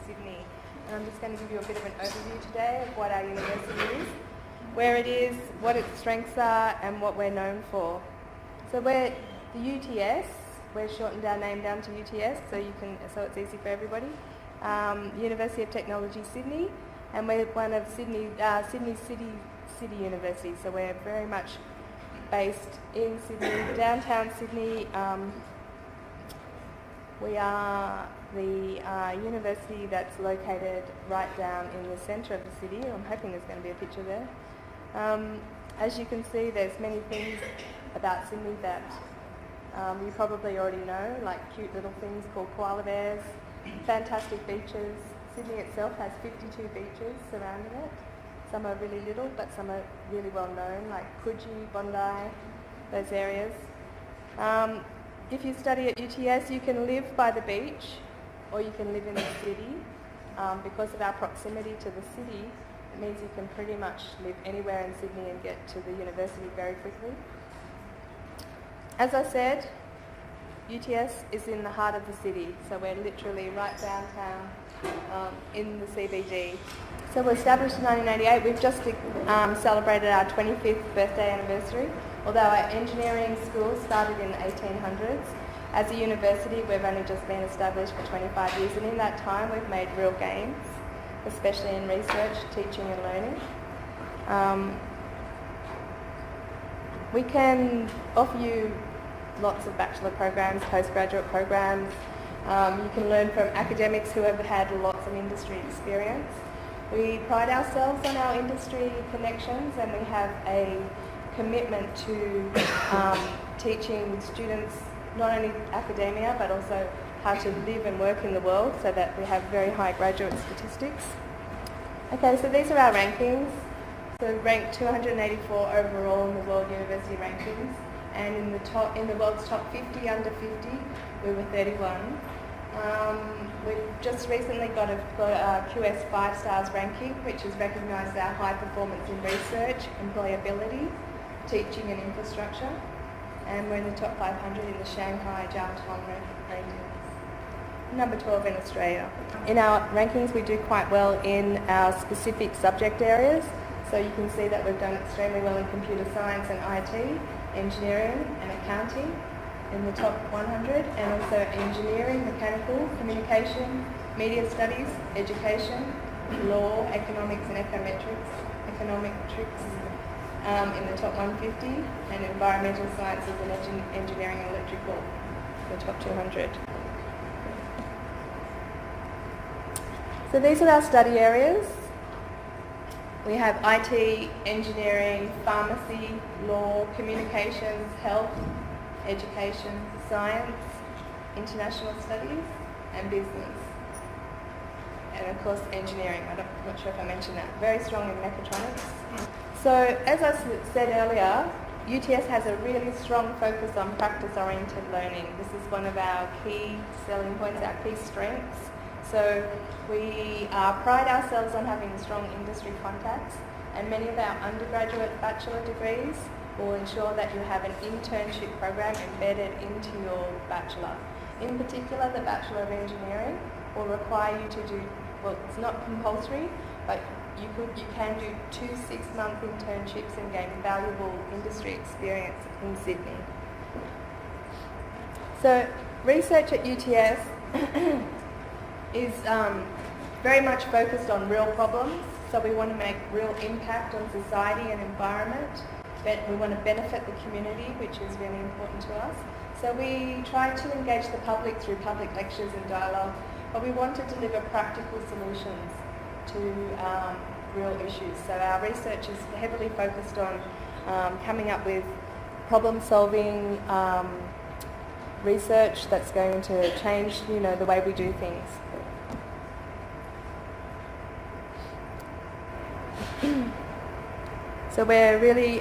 Sydney. And I'm just going to give you a bit of an overview today of what our university is, where it is, what its strengths are, and what we're known for. So we're the UTS. We've shortened our name down to UTS, so it's easy for everybody. University of Technology Sydney, and we're one of Sydney's city universities. So we're very much based in Sydney, downtown Sydney. We are the university that's located right down in the centre of the city. I'm hoping there's going to be a picture there. As you can see, there's many things about Sydney that you probably already know, like cute little things called koala bears, fantastic beaches. Sydney itself has 52 beaches surrounding it. Some are really little, but some are really well known, like Coogee, Bondi, those areas. If you study at UTS, you can live by the beach, or you can live in the city. Because of our proximity to the city, it means you can pretty much live anywhere in Sydney and get to the university very quickly. As I said, UTS is in the heart of the city, so we're literally right downtown in the CBD. So we're established in 1988. We've just celebrated our 25th birthday anniversary, although our engineering school started in the 1800s. As a university, we've only just been established for 25 years, and in that time we've made real gains, especially in research, teaching and learning. We can offer you lots of bachelor programs, postgraduate programs. You can learn from academics who have had lots of industry experience. We pride ourselves on our industry connections, and we have a commitment to teaching students not only academia but also how to live and work in the world, so that we have very high graduate statistics. Okay, so these are our rankings. So ranked 284 overall in the World University Rankings, and in the world's top 50 under 50, we were 31. We've just recently got a QS 5 stars ranking, which has recognised our high performance in research, employability, teaching and infrastructure, and we're in the top 500 in the Shanghai Jiaotong rankings. Number 12 in Australia. In our rankings, we do quite well in our specific subject areas. So you can see that we've done extremely well in computer science and IT, engineering and accounting in the top 100, and also engineering, mechanical, communication, media studies, education, law, economics and econometrics in the top 150, and environmental sciences and engineering and electrical in the top 200. So these are our study areas. We have IT, engineering, pharmacy, law, communications, health, education, science, international studies, and business. And of course engineering, I'm not sure if I mentioned that. Very strong in mechatronics. So as I said earlier, UTS has a really strong focus on practice-oriented learning. This is one of our key selling points, our key strengths. So we pride ourselves on having strong industry contacts, and many of our undergraduate bachelor degrees will ensure that you have an internship program embedded into your bachelor. In particular, the Bachelor of Engineering will require you to do, well, it's not compulsory, but you can do 2 6-month internships and gain valuable industry experience in Sydney. So research at UTS is very much focused on real problems. So we want to make real impact on society and environment. We want to benefit the community, which is really important to us. So we try to engage the public through public lectures and dialogue, but we want to deliver practical solutions to real issues. So our research is heavily focused on coming up with problem-solving research that's going to change, the way we do things. So we're really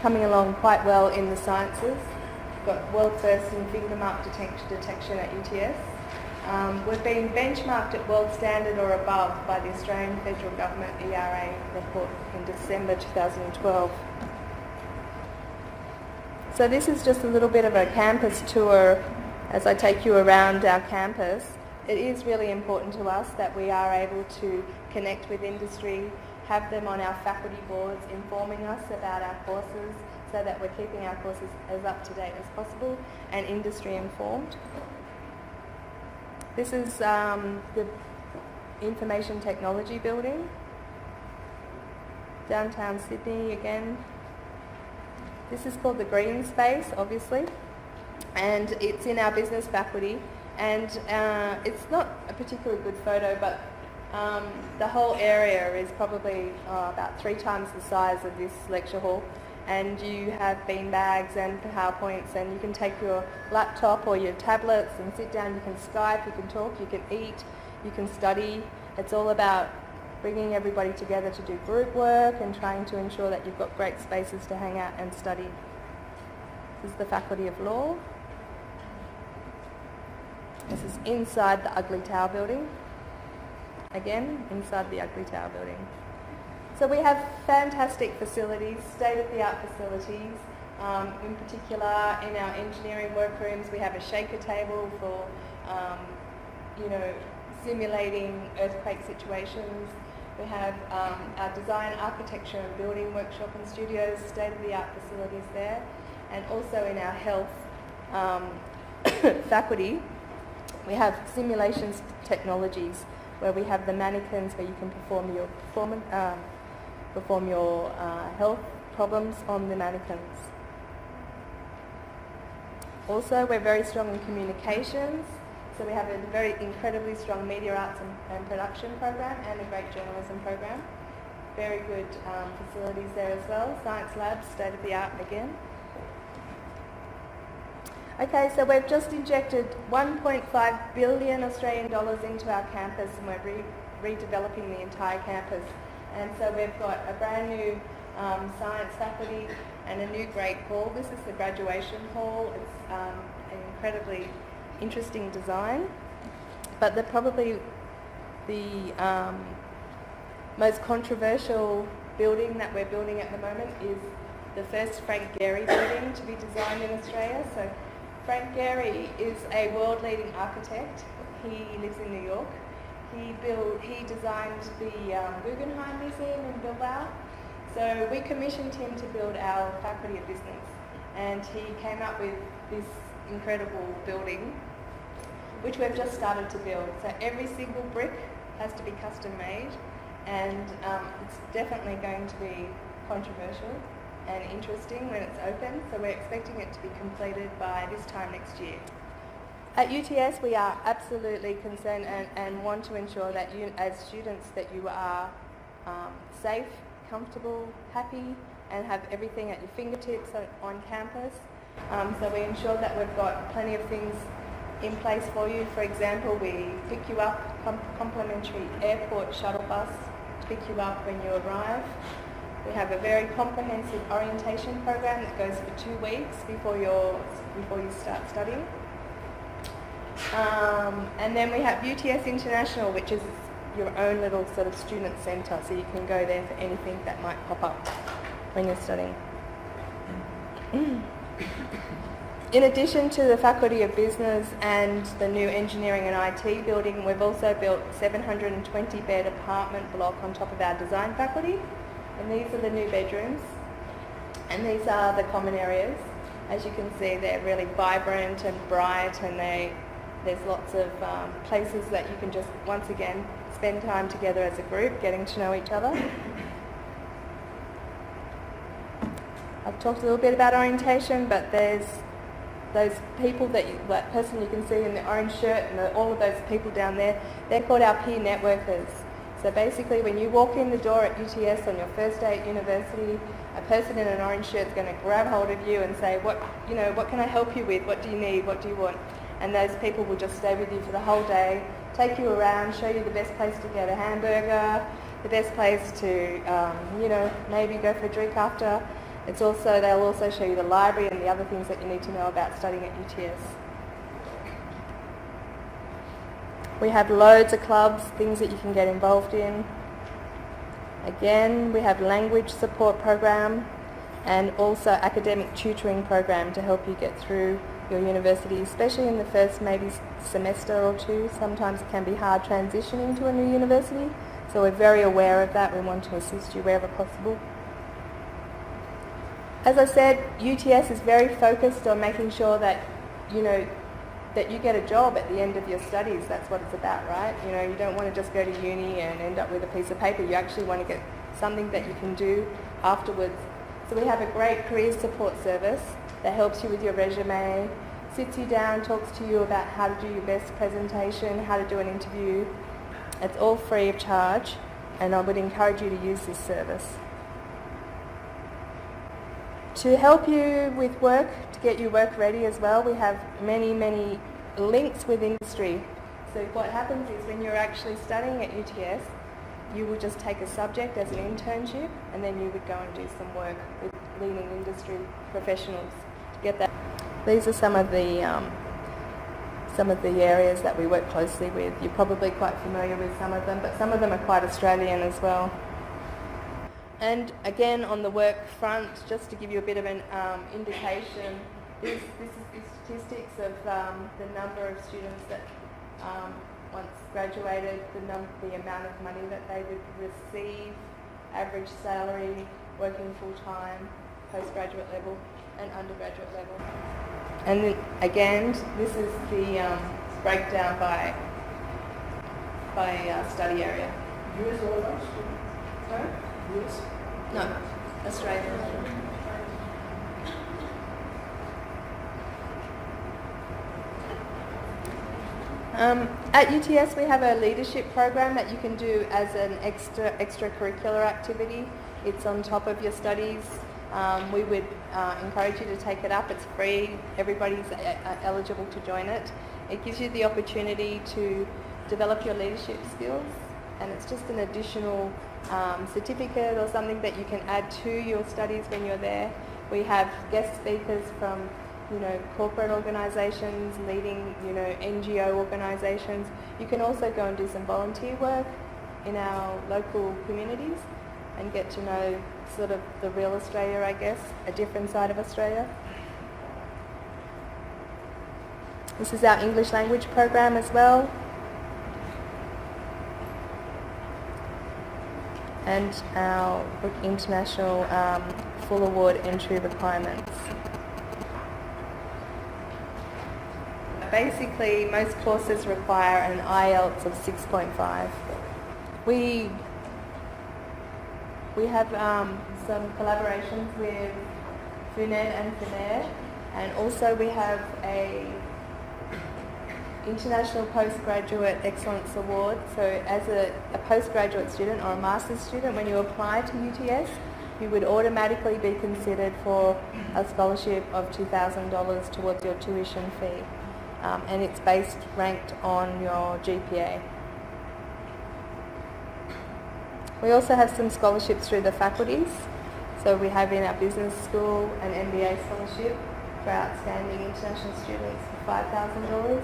coming along quite well in the sciences. We've got world first in finger mark detection at UTS. We've been benchmarked at world standard or above by the Australian Federal Government ERA report in December 2012. So this is just a little bit of a campus tour as I take you around our campus. it is really important to us that we are able to connect with industry, have them on our faculty boards informing us about our courses so that we're keeping our courses as up to date as possible and industry informed. This is the Information Technology Building, downtown Sydney again. This is called the Green Space, obviously, and it's in our business faculty, and it's not a particularly good photo, but the whole area is probably about 3 times the size of this lecture hall, and you have beanbags and PowerPoints, and you can take your laptop or your tablets and sit down. You can Skype, you can talk, you can eat, you can study. It's all about bringing everybody together to do group work and trying to ensure that you've got great spaces to hang out and study. This is the Faculty of Law. This is inside the Ugly Tower building. Again, inside the Ugly Tower building. So we have fantastic facilities, state-of-the-art facilities. In particular, in our engineering workrooms, we have a shaker table for, simulating earthquake situations. We have our design, architecture and building workshop and studios, state-of-the-art facilities there. And also in our health faculty, we have simulations technologies where we have the mannequins where you can perform your health problems on the mannequins. Also, we're very strong in communications. So we have a very incredibly strong media arts and production program and a great journalism program. Very good facilities there as well. Science labs, state of the art again. Okay, so we've just injected 1.5 billion Australian dollars into our campus, and we're redeveloping the entire campus. And so we've got a brand new science faculty and a new great hall. This is the graduation hall. It's an incredibly interesting design, but probably the most controversial building that we're building at the moment is the first Frank Gehry building to be designed in Australia. So Frank Gehry is a world-leading architect. He lives in New York. He designed the Guggenheim Museum in Bilbao. So we commissioned him to build our Faculty of Business, and he came up with this incredible building, which we've just started to build. So every single brick has to be custom made, and it's definitely going to be controversial and interesting when it's open. So we're expecting it to be completed by this time next year. At UTS, we are absolutely concerned and want to ensure that you, as students, that you are safe, comfortable, happy, and have everything at your fingertips on campus. So we ensure that we've got plenty of things in place for you. For example, we pick you up, complimentary airport shuttle bus to pick you up when you arrive. We have a very comprehensive orientation program that goes for 2 weeks before you start studying. And then we have UTS International, which is your own little sort of student centre, so you can go there for anything that might pop up when you're studying. In addition to the Faculty of Business and the new Engineering and IT building, we've also built a 720-bed apartment block on top of our design faculty, and these are the new bedrooms, and these are the common areas. As you can see, they're really vibrant and bright, and there's lots of places that you can just, once again, spend time together as a group, getting to know each other. I've talked a little bit about orientation, but there's those people that person you can see in the orange shirt and all of those people down there, they're called our peer networkers. So basically when you walk in the door at UTS on your first day at university, a person in an orange shirt is going to grab hold of you and say, what can I help you with? What do you need? What do you want? And those people will just stay with you for the whole day, take you around, show you the best place to get a hamburger, the best place to, maybe go for a drink after. They'll also show you the library and the other things that you need to know about studying at UTS. We have loads of clubs, things that you can get involved in. Again, we have language support program and also academic tutoring program to help you get through your university, especially in the first maybe semester or two. Sometimes it can be hard transitioning to a new university, so we're very aware of that. We want to assist you wherever possible. As I said, UTS is very focused on making sure that that you get a job at the end of your studies. That's what it's about, right? You don't want to just go to uni and end up with a piece of paper. You actually want to get something that you can do afterwards. So we have a great career support service that helps you with your resume, sits you down, talks to you about how to do your best presentation, how to do an interview. It's all free of charge, and I would encourage you to use this service. To help you with work, to get you work ready as well, we have many links with industry. So what happens is when you're actually studying at UTS, you will just take a subject as an internship, and then you would go and do some work with leading industry professionals to get that. These are some of the areas that we work closely with. You're probably quite familiar with some of them, but some of them are quite Australian as well. And again, on the work front, just to give you a bit of an indication, this is the statistics of the number of students that once graduated, the amount of money that they would receive, average salary, working full-time, postgraduate level and undergraduate level. And then again, this is the breakdown by study area. US or else? Sorry? US? No, Australia. At UTS we have a leadership program that you can do as an extracurricular activity. It's on top of your studies. We would encourage you to take it up. It's free. Everybody's eligible to join it. It gives you the opportunity to develop your leadership skills, and it's just an additional certificate or something that you can add to your studies when you're there. We have guest speakers from corporate organisations, leading NGO organisations. You can also go and do some volunteer work in our local communities and get to know sort of the real Australia, I guess, a different side of Australia. This is our English language program as well. And our international full award entry requirements. Basically, most courses require an IELTS of 6.5. We have some collaborations with FUNED and FUNED, and also we have a International Postgraduate Excellence Award. So as a postgraduate student or a master's student, when you apply to UTS, you would automatically be considered for a scholarship of $2,000 towards your tuition fee. And it's ranked on your GPA. We also have some scholarships through the faculties. So we have in our business school an MBA scholarship for outstanding international students for $5,000,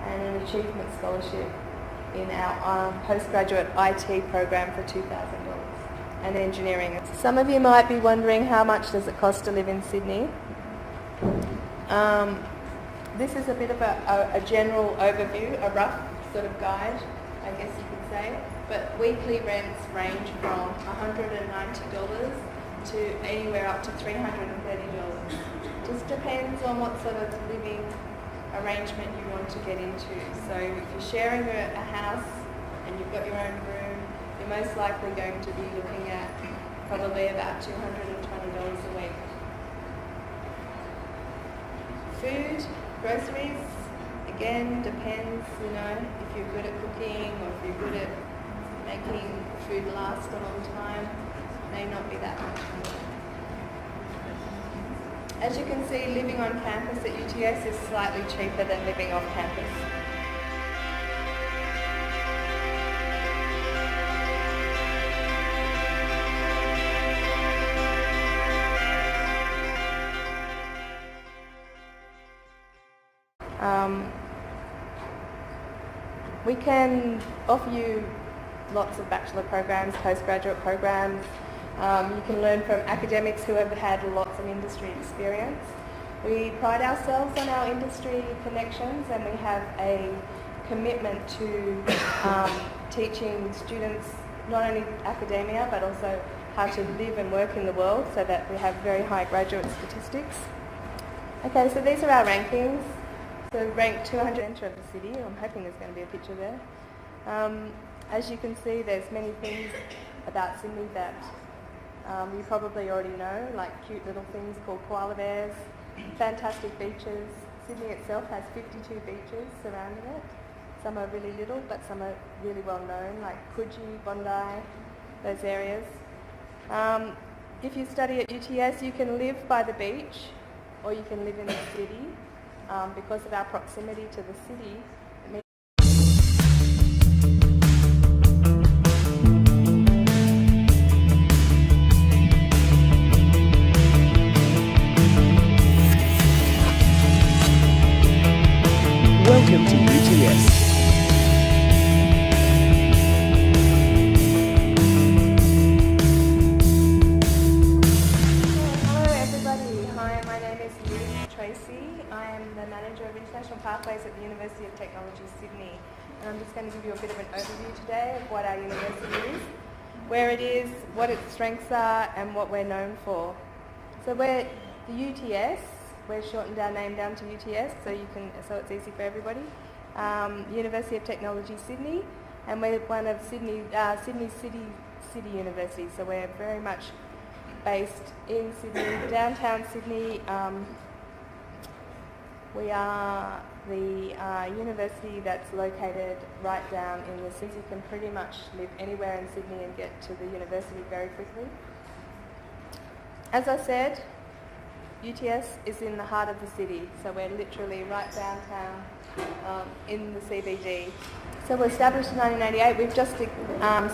and an achievement scholarship in our postgraduate IT program for $2,000, and engineering. Some of you might be wondering, how much does it cost to live in Sydney? This is a bit of a general overview, a rough sort of guide, I guess you could say. But weekly rents range from $190 to anywhere up to $330. Just depends on what sort of living arrangement you want to get into. So if you're sharing a house and you've got your own room, you're most likely going to be looking at probably about $220 a week. Food, groceries, again, depends, if you're good at cooking or if you're good at making food last a long time, may not be that much more. As you can see, living on campus at UTS is slightly cheaper than living off campus. We can offer you lots of bachelor programs, postgraduate programs. You can learn from academics who have had lots of industry experience. We pride ourselves on our industry connections, and we have a commitment to teaching students not only academia but also how to live and work in the world, so that we have very high graduate statistics. Okay, so these are our rankings. So ranked 200 of the city. I'm hoping there's going to be a picture there. As you can see, there's many things about Sydney that you probably already know, like cute little things called koala bears, fantastic beaches. Sydney itself has 52 beaches surrounding it. Some are really little, but some are really well known, like Coogee, Bondi, those areas. If you study at UTS, you can live by the beach or you can live in the city. Because of our proximity to the city, Welcome to UTS. I am the Manager of International Pathways at the University of Technology, Sydney. And I'm just going to give you a bit of an overview today of what our university is, where it is, what its strengths are, and what we're known for. So we're the UTS. We're shortened our name down to UTS, so it's easy for everybody. University of Technology, Sydney, and we're one of Sydney's city universities. So we're very much based in Sydney, downtown Sydney. We are the university that's located right down in the city. You can pretty much live anywhere in Sydney and get to the university very quickly. As I said, UTS is in the heart of the city, so we're literally right downtown in the CBD. So we're established in 1988. We've just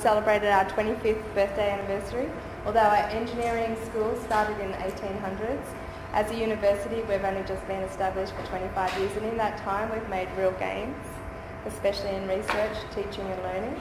celebrated our 25th birthday anniversary, although our engineering school started in the 1800s. As a university, we've only just been established for 25 years, and in that time we've made real gains, especially in research, teaching and learning.